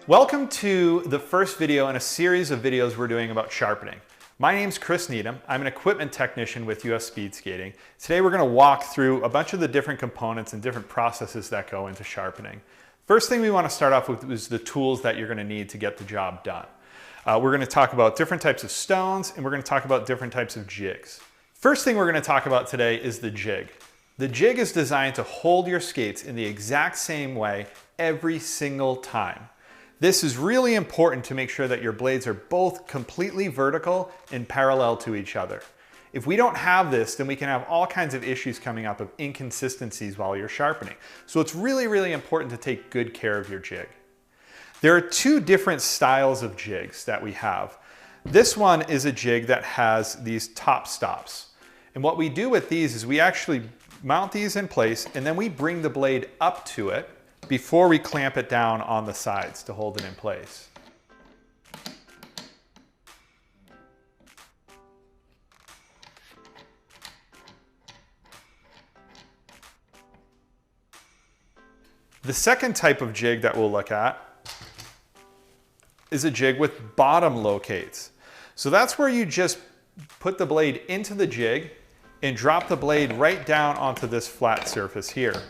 Welcome to the first video in a series of videos we're doing about sharpening. My name's Chris Needham. I'm an equipment technician with US Speed Skating. Today we're going to walk through a bunch of the different components and different processes that go into sharpening. First thing we want to start off with is the tools that you're going to need to get the job done. We're going to talk about different types of stones, and we're going to talk about different types of jigs. First thing we're going to talk about today is the jig. The jig is designed to hold your skates in the exact same way every single time. This is really important to make sure that your blades are both completely vertical and parallel to each other. If we don't have this, then we can have all kinds of issues coming up of inconsistencies while you're sharpening. So it's really important to take good care of your jig. There are two different styles of jigs that we have. This one is a jig that has these top stops. And what we do with these is we actually mount these in place and then we bring the blade up to it before we clamp it down on the sides to hold it in place. The second type of jig that we'll look at is a jig with bottom locates. So that's where you just put the blade into the jig and drop the blade right down onto this flat surface here.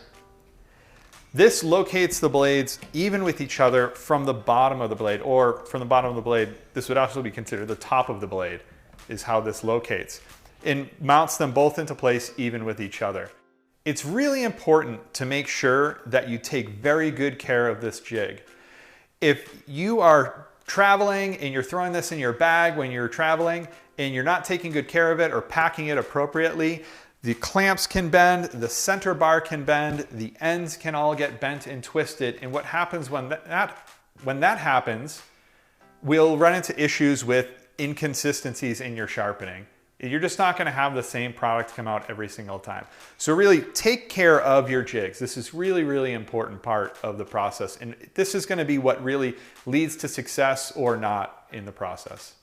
This locates the blades even with each other from the bottom of the blade, or from the bottom of the blade, this would also be considered the top of the blade, is how this locates. And mounts them both into place even with each other. It's really important to make sure that you take very good care of this jig. If you are traveling and you're throwing this in your bag when you're traveling and you're not taking good care of it or packing it appropriately, the clamps can bend, the center bar can bend, the ends can all get bent and twisted. And what happens when that happens, we'll run into issues with inconsistencies in your sharpening. You're just not going to have the same product come out every single time. So really take care of your jigs. This is really important part of the process. And this is going to be what really leads to success or not in the process.